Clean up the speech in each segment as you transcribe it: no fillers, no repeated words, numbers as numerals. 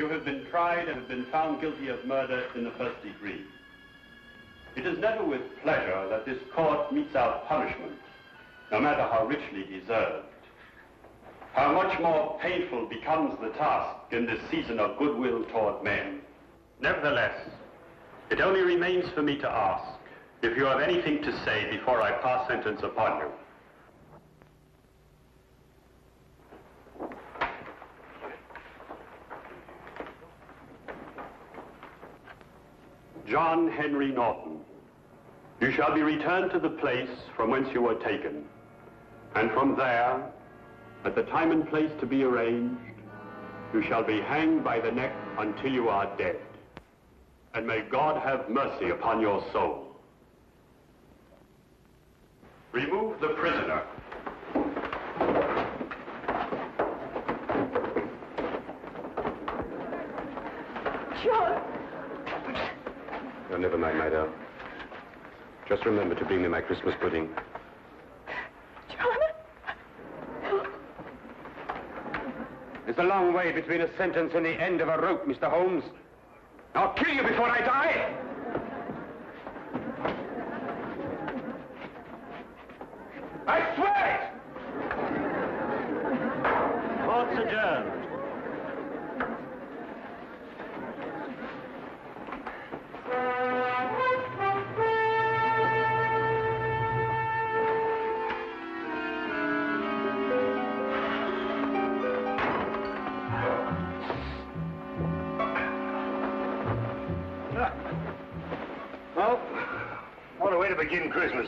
You have been tried and have been found guilty of murder in the first degree. It is never with pleasure that this court metes out punishment, no matter how richly deserved. How much more painful becomes the task in this season of goodwill toward men. Nevertheless, it only remains for me to ask if you have anything to say before I pass sentence upon you. John Henry Norton, you shall be returned to the place from whence you were taken, and from there, at the time and place to be arranged, you shall be hanged by the neck until you are dead. And may God have mercy upon your soul. Remove the prisoner. John! Oh, never mind, my darling. Just remember to bring me my Christmas pudding. John? There's a long way between a sentence and the end of a rope, Mr. Holmes. I'll kill you before I die! I swear it! Court's adjourned. What a way to begin Christmas.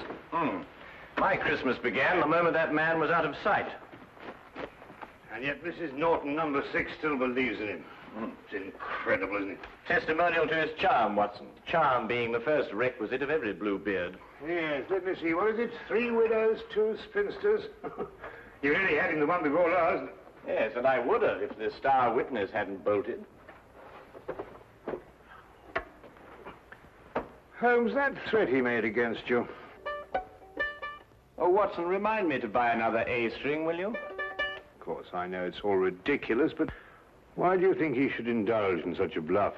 My Christmas began the moment that man was out of sight. And yet Mrs. Norton, number 6, still believes in him. It's incredible, isn't it? Testimonial to his charm, Watson. Charm being the first requisite of every Bluebeard. Yes, let me see. What is it? 3 widows, 2 spinsters. You really had him the one before last. Yes, and I would have if the star witness hadn't bolted. Holmes, that threat he made against you. Oh, Watson, remind me to buy another A string, will you? Of course, I know it's all ridiculous, but why do you think he should indulge in such a bluff?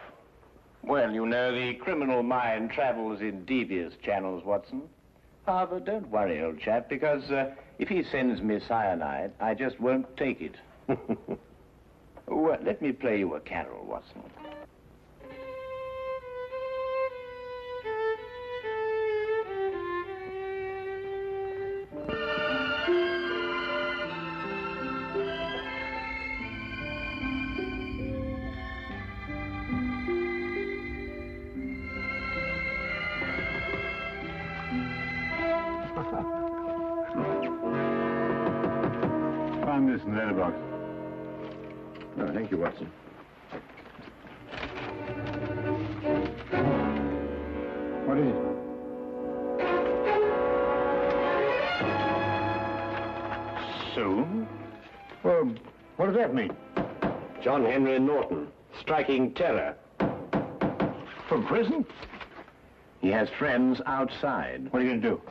Well, you know, the criminal mind travels in devious channels, Watson. However, don't worry, old chap, because if he sends me cyanide, I just won't take it. Well, let me play you a carol, Watson. Find this in the letterbox. Oh, thank you, Watson. What is it? Soon? Well, what does that mean? John Henry Norton, striking terror. From prison? He has friends outside. What are you going to do?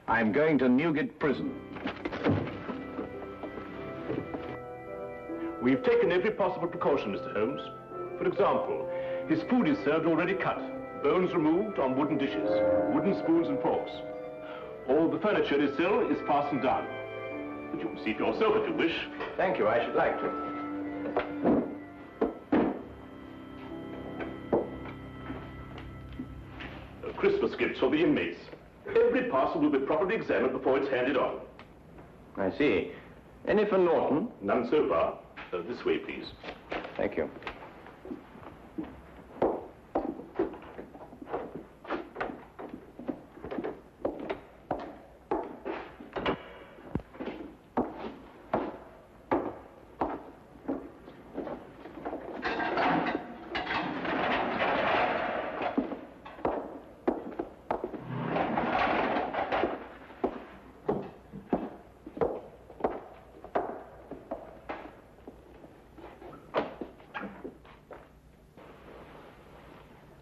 I'm going to Newgate Prison. We've taken every possible precaution, Mr. Holmes. For example, his food is served already cut, bones removed on wooden dishes, wooden spoons and forks. All the furniture is fastened down. But you can see for yourself if you wish. Thank you, I should like to. Christmas gifts for the inmates. Every parcel will be properly examined before it's handed on. I see. Any for Norton? None so far. This way, please. Thank you.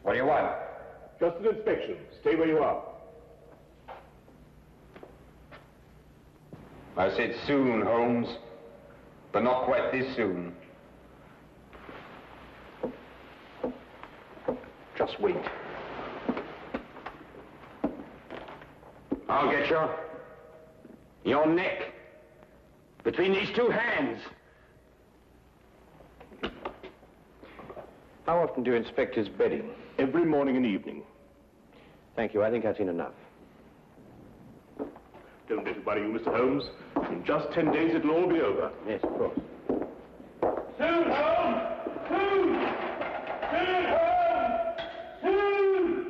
What do you want? Just an inspection. Stay where you are. I said soon, Holmes, but not quite this soon. Just wait. I'll get you. Your neck. Between these two hands. How often do you inspect his bedding? Every morning and evening. Thank you. I think I've seen enough. Don't let it worry you, Mr. Holmes. In just 10 days, it'll all be over. Yes, of course. Soon, Holmes! Soon! Soon, Holmes! Soon!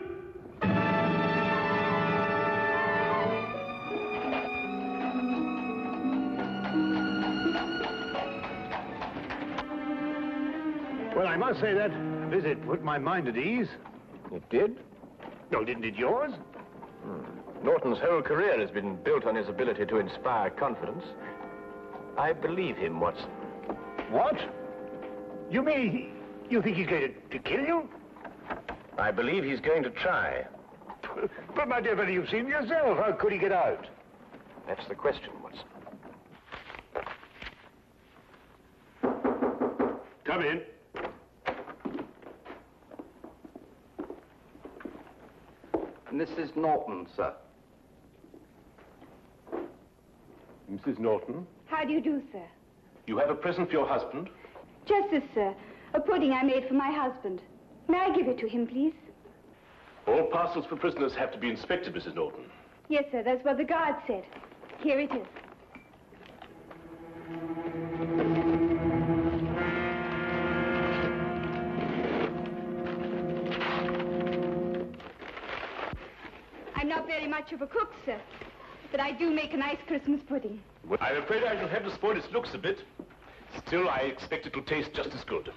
Well, I must say that visit put my mind at ease. It did? No, didn't it yours? Norton's whole career has been built on his ability to inspire confidence. I believe him, Watson. What? You mean you think he's going to kill you? I believe he's going to try. But, my dear fellow, you've seen yourself. How could he get out? That's the question, Watson. Come in. Mrs. Norton, sir. Mrs. Norton, How do you do, sir? you have a present for your husband? Just this, sir. A pudding I made for my husband. May I give it to him, please? All parcels for prisoners have to be inspected, Mrs. Norton. Yes, sir. That's what the guard said. Here it is. I'm not very much of a cook, sir, but I do make a nice Christmas pudding. Well, I'm afraid I shall have to spoil its looks a bit. Still, I expect it will taste just as good.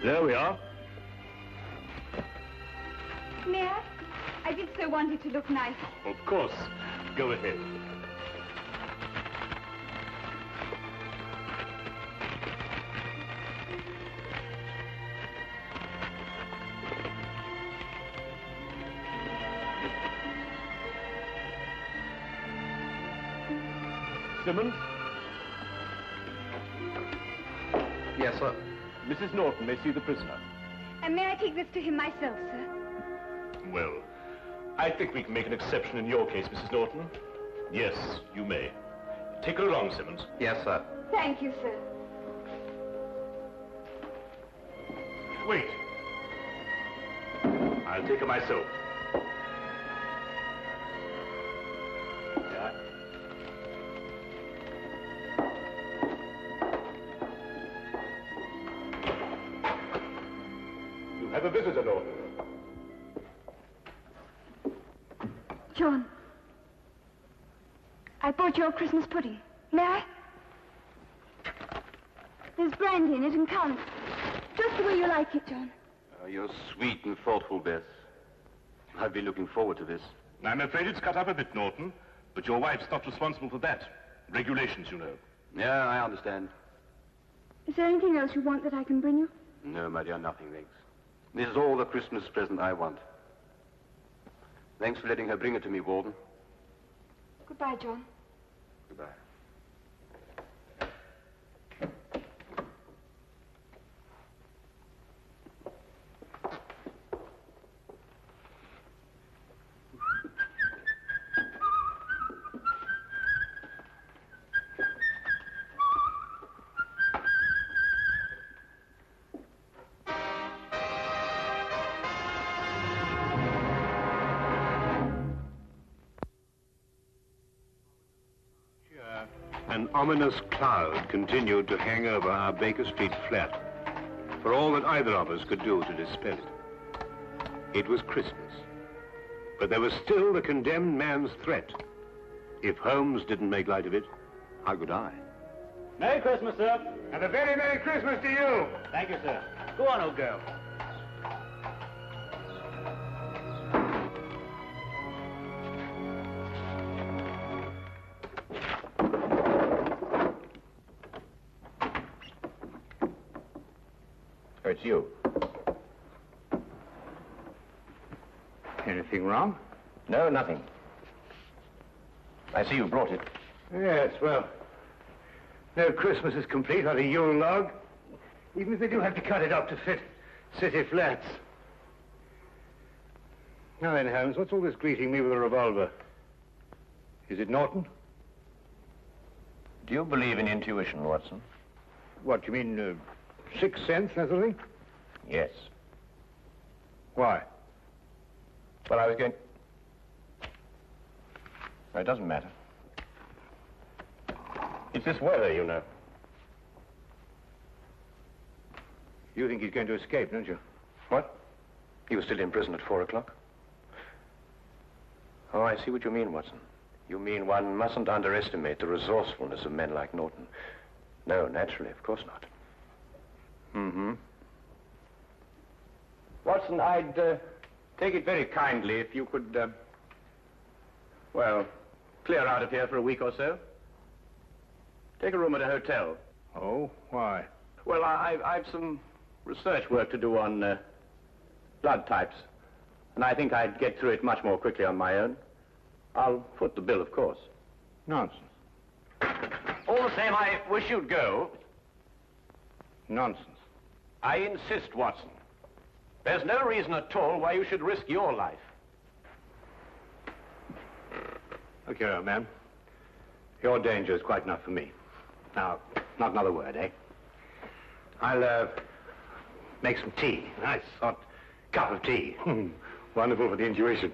There we are. May I? I did so want it to look nice. Of course. Go ahead. Simmons? Yes, sir. Mrs. Norton may see the prisoner. And may I take this to him myself, sir? Well, I think we can make an exception in your case, Mrs. Norton. Yes, you may. Take her along, Simmons. Yes, sir. Thank you, sir. Wait. I'll take her myself. Yeah. You have a visitor, Norton. John, I bought your Christmas pudding. May I? There's brandy in it and currants. Just the way you like it, John. You're sweet and thoughtful, Bess. I've been looking forward to this. I'm afraid it's cut up a bit, Norton, but your wife's not responsible for that. Regulations, you know. Yeah, I understand. Is there anything else you want that I can bring you? No, my dear, nothing, thanks. This is all the Christmas present I want. Thanks for letting her bring it to me, Warden. Goodbye, John. Goodbye. An ominous cloud continued to hang over our Baker Street flat, for all that either of us could do to dispel it. It was Christmas, but there was still the condemned man's threat. If Holmes didn't make light of it, how could I? Merry Christmas, sir. And a very Merry Christmas to you. Thank you, sir. Go on, old girl. It's you. Anything wrong? No, nothing. I see you brought it. Yes, well, no Christmas is complete without a Yule log, even if they do have to cut it up to fit city flats. Now then, Holmes, what's all this greeting me with a revolver? Is it Norton? Do you believe in intuition, Watson? What, you mean sixth sense, that sort of thing? Yes. Why? Well, I was going... No, it doesn't matter. It's this weather, you know. You think he's going to escape, don't you? What? He was still in prison at 4 o'clock? Oh, I see what you mean, Watson. You mean one mustn't underestimate the resourcefulness of men like Norton. No, naturally, of course not. Mm-hmm. Watson, I'd take it very kindly if you could, well, clear out of here for a week or so. Take a room at a hotel. Oh, why? Well, I've some research work to do on blood types, and I think I'd get through it much more quickly on my own. I'll foot the bill, of course. Nonsense. All the same, I wish you'd go. Nonsense. I insist, Watson. There's no reason at all why you should risk your life. Look here, old man. Your danger is quite enough for me. Now, not another word, eh? I'll, make some tea. Nice hot cup of tea. Wonderful for the intuition.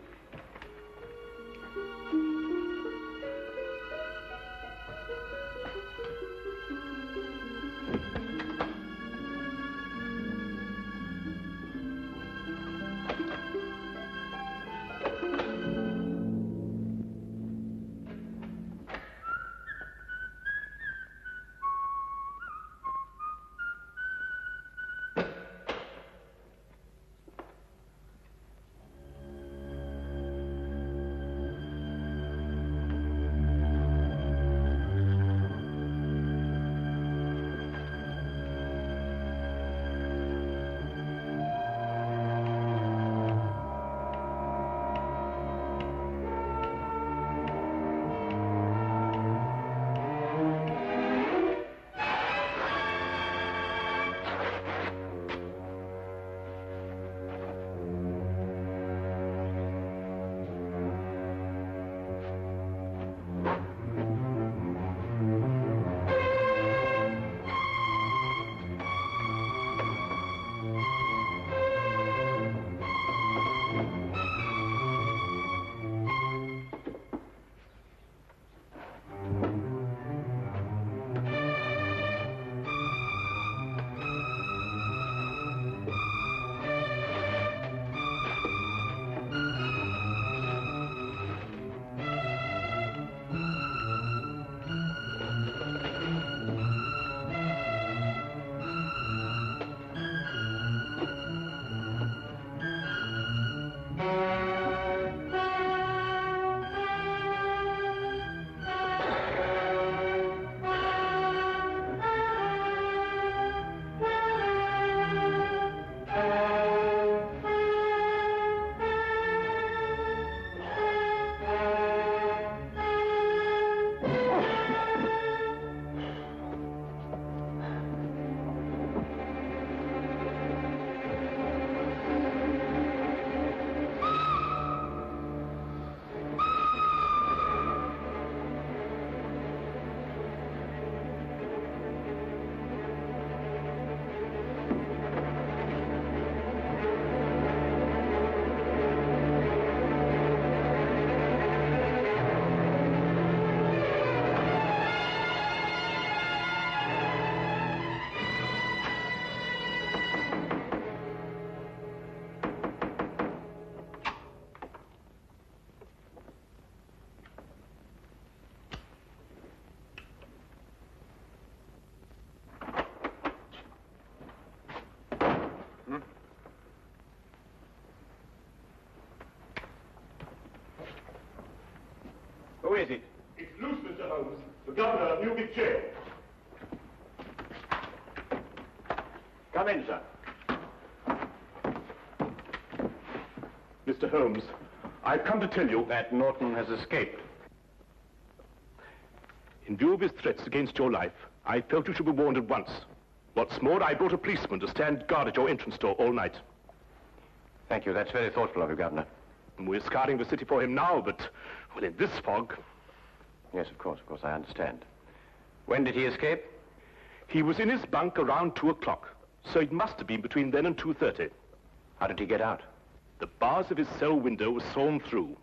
Who is it? It's loose, Mr. Holmes. The governor of Newgate Jail. Come in, sir. Mr. Holmes, I've come to tell you That Norton has escaped. in view of his threats against your life, I felt you should be warned at once. What's more, I brought a policeman to stand guard at your entrance door all night. Thank you. That's very thoughtful of you, Governor. And we're scouring the city for him now, but, well, in this fog... Yes, of course, I understand. When did he escape? He was in his bunk around 2 o'clock, so it must have been between then and 2:30. How did he get out? The bars of his cell window were sawn through.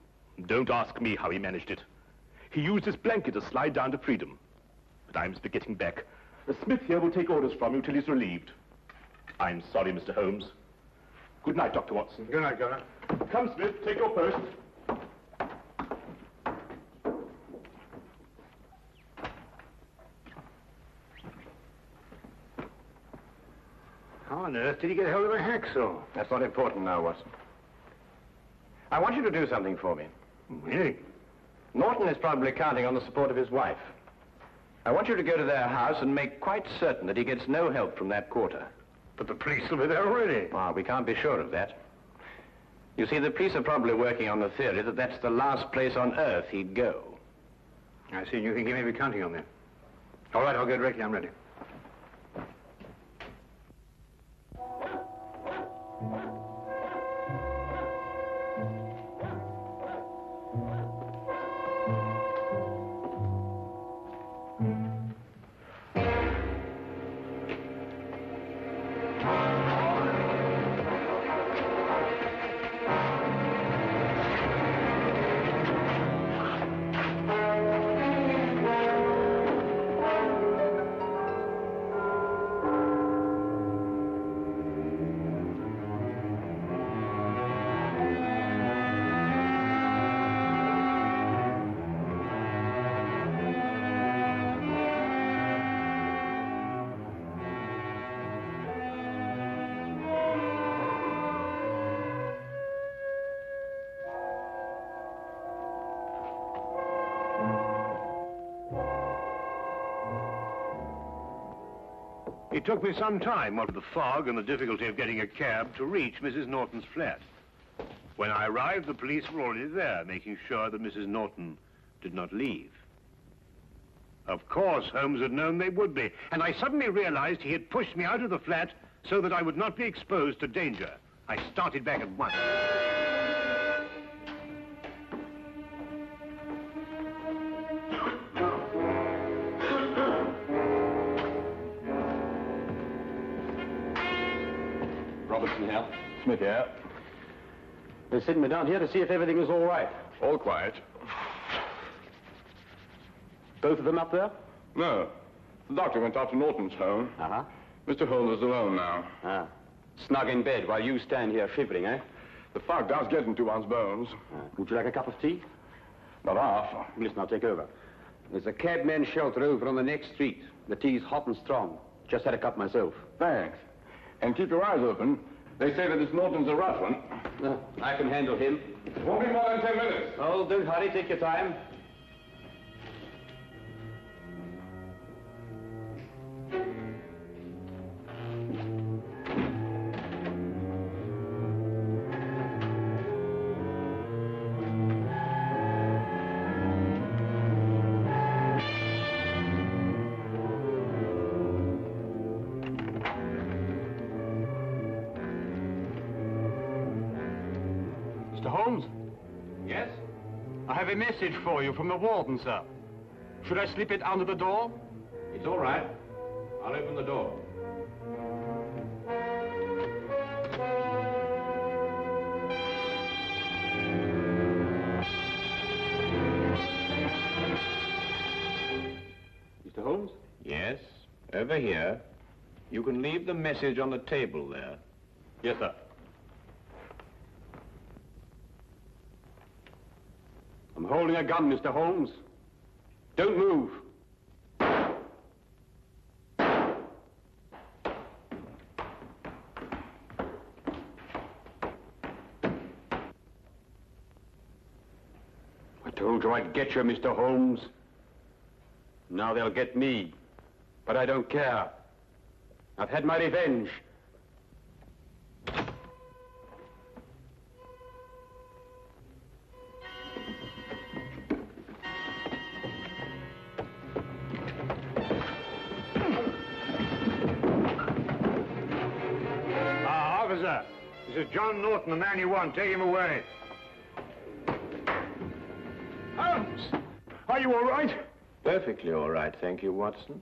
Don't ask me how he managed it. He used his blanket to slide down to freedom. But I must be getting back. The Smith here will take orders from you till he's relieved. I'm sorry, Mr. Holmes. Good night, Dr. Watson. Good night, Governor. Come, Smith, take your post. How on earth did he get hold of a hacksaw? That's not important now, Watson. I want you to do something for me. Really? Norton is probably counting on the support of his wife. I want you to go to their house and make quite certain that he gets no help from that quarter. But the police will be there already. Ah, we can't be sure of that. You see, the police are probably working on the theory that that's the last place on earth he'd go. I see. You think he may be counting on them. All right, I'll go directly. I'm ready. It took me some time, what with the fog and the difficulty of getting a cab, to reach Mrs. Norton's flat. When I arrived, the police were already there, making sure that Mrs. Norton did not leave. Of course, Holmes had known they would be, and I suddenly realized he had pushed me out of the flat so that I would not be exposed to danger. I started back at once. Robertson here. Smith here. They sent me down here to see if everything is all right. All quiet. Both of them up there? No. The doctor went out to Norton's home. Uh-huh. Mr. Holmes is alone now. Ah. Snug in bed while you stand here shivering, eh? The fog does get into one's bones. Would you like a cup of tea? Not half. Listen, I'll take over. There's a cabman's shelter over on the next street. The tea's hot and strong. Just had a cup myself. Thanks. And keep your eyes open. They say that this Norton's a rough one. I can handle him. It won't be more than 10 minutes. Oh, don't hurry. Take your time. Mr. Holmes? Yes? I have a message for you from the warden, sir. Should I slip it under the door? It's all right. I'll open the door. Mr. Holmes? Yes, over here. You can leave the message on the table there. Yes, sir. I'm holding a gun, Mr. Holmes. Don't move. I told you I'd get you, Mr. Holmes. Now they'll get me. But I don't care. I've had my revenge. Officer, this is John Norton, the man you want. Take him away. Holmes! Are you all right? Perfectly all right, thank you, Watson.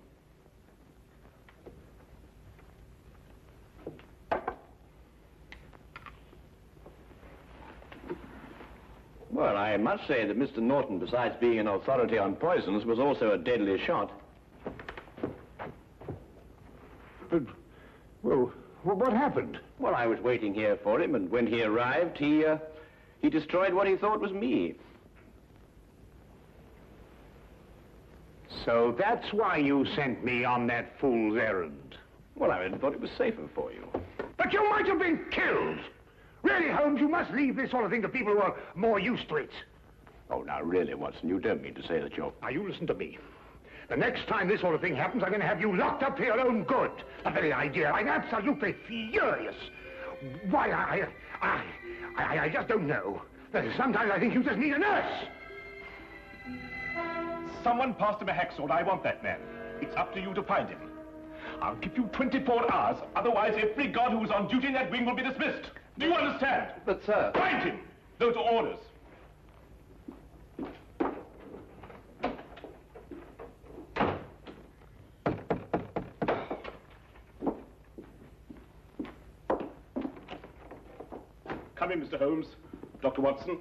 Well, I must say that Mr. Norton, besides being an authority on poisons, was also a deadly shot. But, well, what happened? Well, I was waiting here for him, and when he arrived, he destroyed what he thought was me. So that's why you sent me on that fool's errand. Well, I thought it was safer for you. But you might have been killed. Really, Holmes, you must leave this sort of thing to people who are more used to it. Oh, now, really, Watson, you don't mean to say that you're... Now, you listen to me. The next time this sort of thing happens, I'm going to have you locked up for your own good. The very idea, I'm absolutely furious. Why, I just don't know. Sometimes I think you just need a nurse. Someone passed him a hacksaw. I want that man. It's up to you to find him. I'll give you 24 hours. Otherwise, every guard who is on duty in that wing will be dismissed. Do you understand? But, sir... Find him! Those are orders. Come in, Mr. Holmes. Dr. Watson.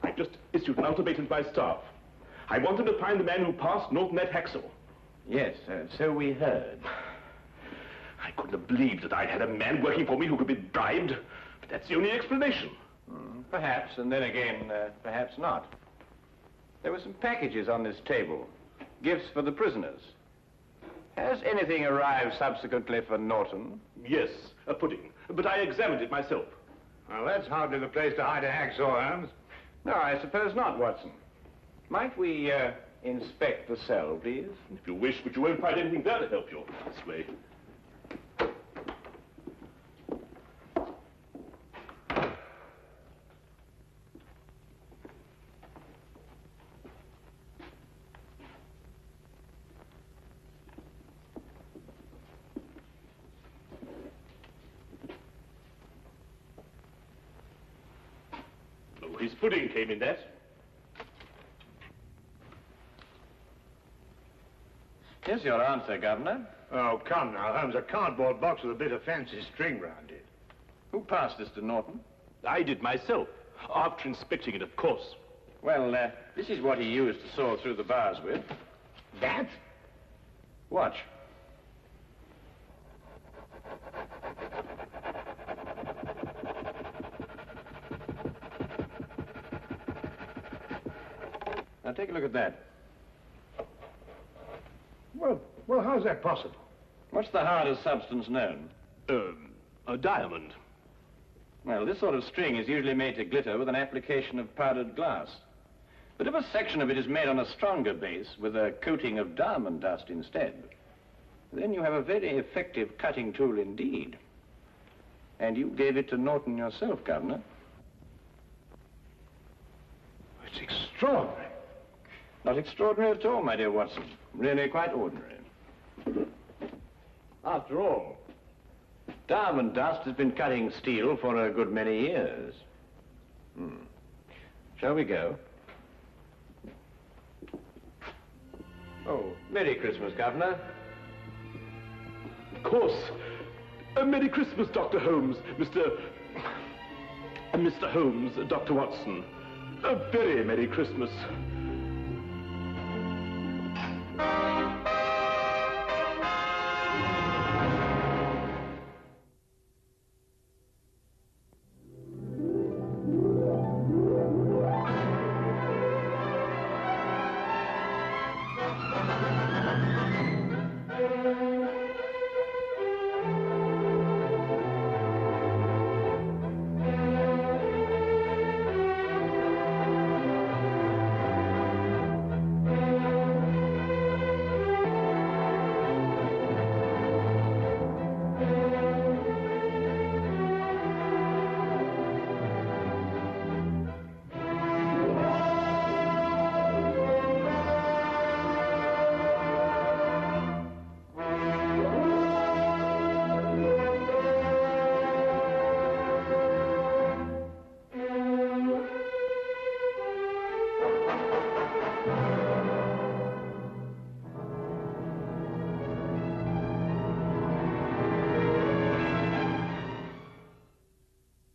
I've just issued an ultimatum to my staff. I want them to find the man who passed Norton that hacksaw. Yes, so we heard. I couldn't have believed that I'd had a man working for me who could be bribed. But that's the only explanation. Perhaps, and then again, perhaps not. There were some packages on this table. Gifts for the prisoners. Has anything arrived subsequently for Norton? Yes, a pudding. But I examined it myself. Well, that's hardly the place to hide a hacksaw, Holmes. No, I suppose not, Watson. Might we, inspect the cell, please? If you wish, but you won't find anything there to help you. This way. Oh, his pudding came in that. Here's your answer, Governor. Oh, come now, Holmes. A cardboard box with a bit of fancy string round it. Who passed this to Norton? I did myself, after inspecting it, of course. Well, this is what he used to saw through the bars with. That? Watch. Now, take a look at that. Well, how's that possible? What's the hardest substance known? A diamond. Well, this sort of string is usually made to glitter with an application of powdered glass. But if a section of it is made on a stronger base with a coating of diamond dust instead, then you have a very effective cutting tool indeed. And you gave it to Norton yourself, Governor. It's extraordinary. Not extraordinary at all, my dear Watson. Really quite ordinary. After all, diamond dust has been cutting steel for a good many years. Shall we go? Oh, Merry Christmas, Governor. Of course. Merry Christmas, Dr. Holmes, Mr. Holmes, Dr. Watson. A very Merry Christmas.